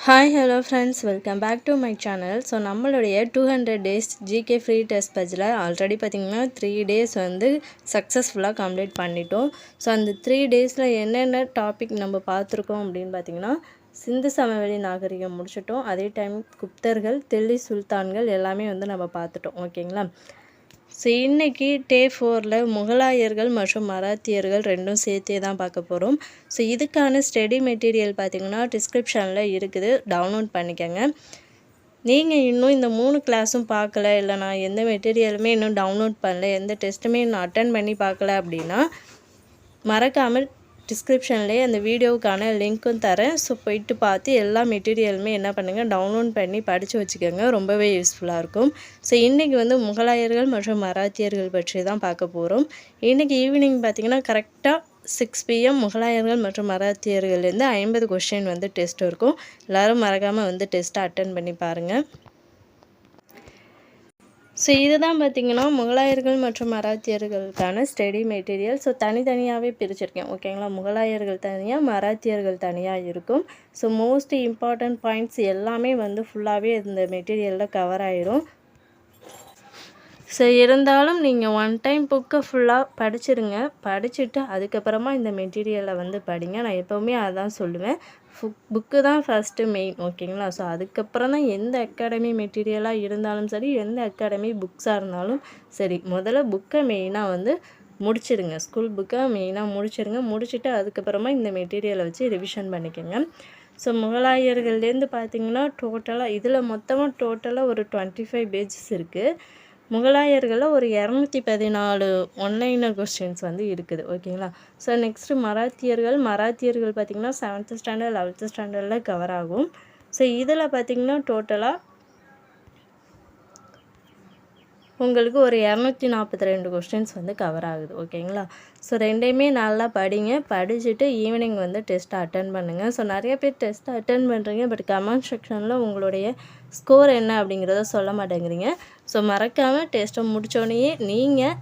Hi hello friends, welcome back to my channel. So நம்மளுடைய 200 days GK free test பேட்சில் already பார்த்திங்கன்னா 3 days வந்து சக்ஸஸ்ஃபுல்லாக கம்ப்ளீட் பண்ணிட்டோம். ஸோ அந்த 3 டேஸில் என்னென்ன டாபிக் நம்ம பார்த்துருக்கோம் அப்படின்னு பார்த்திங்கன்னா, சிந்து சமவெளி நாகரிகம் முடிச்சிட்டோம். அதே டைம் குப்தர்கள், தில்லி சுல்தான்கள் எல்லாமே வந்து நம்ம பார்த்துட்டோம். ஓகேங்களா? ஸோ இன்றைக்கி டே 4ல் முகலாயர்கள் மற்றும் மராத்தியர்கள் ரெண்டும் சேர்த்தே தான் பார்க்க போகிறோம். ஸோ இதுக்கான ஸ்டடி மெட்டீரியல் பார்த்திங்கன்னா டிஸ்கிரிப்ஷனில் இருக்குது, டவுன்லோட் பண்ணிக்கோங்க. நீங்கள் இன்னும் இந்த 3 கிளாஸும் பார்க்கல, இல்லை நான் எந்த மெட்டீரியலுமே இன்னும் டவுன்லோட் பண்ணல, எந்த டெஸ்ட்டுமே நான் அட்டன் பண்ணி பார்க்கல அப்படின்னா மறக்காமல் டிஸ்கிரிப்ஷன்லேயே அந்த வீடியோவுக்கான லிங்க்கும் தரேன். ஸோ போயிட்டு பார்த்து எல்லா மெட்டீரியலுமே என்ன பண்ணுங்கள், டவுன்லோட் பண்ணி படித்து வச்சுக்கோங்க. ரொம்பவே யூஸ்ஃபுல்லாக இருக்கும். ஸோ இன்றைக்கி வந்து முகலாயர்கள் மற்றும் மராத்தியர்கள் பற்றி தான் பார்க்க போகிறோம். இன்றைக்கி ஈவினிங் பார்த்திங்கன்னா கரெக்டாக 6 PM முகலாயர்கள் மற்றும் மராத்தியர்கள்லேருந்து 50 கொஸ்டின் வந்து டெஸ்ட் இருக்கும். எல்லோரும் மறக்காமல் வந்து டெஸ்ட்டை அட்டன் பண்ணி பாருங்கள். ஸோ இதுதான் பார்த்திங்கன்னா முகலாயர்கள் மற்றும் மராத்தியர்களுக்கான ஸ்டடி மெட்டீரியல். ஸோ தனித்தனியாகவே பிரிச்சிருக்கேன். ஓகேங்களா? முகலாயர்கள் தனியாக, மராத்தியர்கள் தனியாக இருக்கும். ஸோ மோஸ்ட் இம்பார்ட்டண்ட் பாயிண்ட்ஸ் எல்லாமே வந்து ஃபுல்லாகவே இந்த மெட்டீரியலில் கவர் ஆயிரும். ஸோ இருந்தாலும் நீங்கள் ஒன் டைம் புக்கை ஃபுல்லாக படிச்சிருங்க. படிச்சுட்டு அதுக்கப்புறமா இந்த மெட்டீரியலை வந்து படிங்க. நான் எப்போவுமே அதான் சொல்லுவேன். புக்கு தான் ஃபஸ்ட்டு மெயின். ஓகேங்களா? ஸோ அதுக்கப்புறம் தான் எந்த அகாடமி மெட்டீரியலாக இருந்தாலும் சரி, எந்த அகாடமி புக்ஸாக இருந்தாலும் சரி, முதல்ல புக்கை மெயினாக வந்து முடிச்சிடுங்க. ஸ்கூல் புக்கை மெயினாக முடிச்சிடுங்க. முடிச்சுட்டு அதுக்கப்புறமா இந்த மெட்டீரியலை வச்சு ரிவிஷன் பண்ணிக்கோங்க. ஸோ முகலாயர்கள்லேருந்து பார்த்திங்கன்னா டோட்டலாக இதில் மொத்தமாக டோட்டலாக ஒரு 25 பேஜஸ் இருக்குது. முகலாயர்களில் ஒரு 214 ஒன்லைனர் கொஸ்டின்ஸ் வந்து இருக்குது. ஓகேங்களா? ஸோ நெக்ஸ்ட்டு மராத்தியர்கள் பார்த்திங்கன்னா 7th ஸ்டாண்டர்ட் 11th ஸ்டாண்டர்டில் கவர் ஆகும். ஸோ இதில் பார்த்திங்கன்னா டோட்டலாக உங்களுக்கு ஒரு 242 கொஸ்டின்ஸ் வந்து கவர் ஆகுது. ஓகேங்களா? ஸோ ரெண்டையுமே நல்லா படிங்க. படிச்சுட்டு ஈவினிங் வந்து டெஸ்ட்டை அட்டன் பண்ணுங்கள். ஸோ நிறைய பேர் டெஸ்ட்டை அட்டன் பண்ணுறீங்க, பட் கமெண்ட் செக்ஷனில் உங்களுடைய ஸ்கோர் என்ன அப்படிங்கிறத சொல்ல மாட்டேங்கிறீங்க. ஸோ மறக்காமல் டெஸ்ட்டை முடித்தோடனேயே நீங்கள்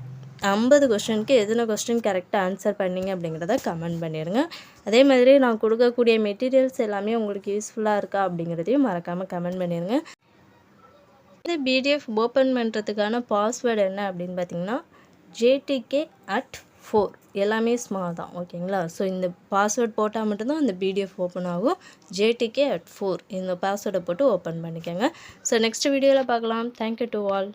50 கொஸ்டினுக்கு எத்தனை கொஸ்டின் கரெக்டாக ஆன்சர் பண்ணிங்க அப்படிங்கிறத கமெண்ட் பண்ணிடுங்க. அதே மாதிரி நான் கொடுக்கக்கூடிய மெட்டீரியல்ஸ் எல்லாமே உங்களுக்கு யூஸ்ஃபுல்லாக இருக்கா அப்படிங்கிறதையும் மறக்காமல் கமெண்ட் பண்ணிடுங்க. இந்த பிடிஎஃப் ஓப்பன் பண்ணுறதுக்கான பாஸ்வேர்டு என்ன அப்படின்னு பார்த்தீங்கன்னா JTK@4 எல்லாமே ஸ்மால் தான். ஓகேங்களா? ஸோ இந்த பாஸ்வேர்ட் போட்டால் மட்டும்தான் இந்த பிடிஎஃப் ஓப்பன் ஆகும். JTK@4 இந்த பாஸ்வேர்டை போட்டு ஓப்பன் பண்ணிக்கோங்க. ஸோ நெக்ஸ்ட் வீடியோவில் பார்க்கலாம். Thank you to all.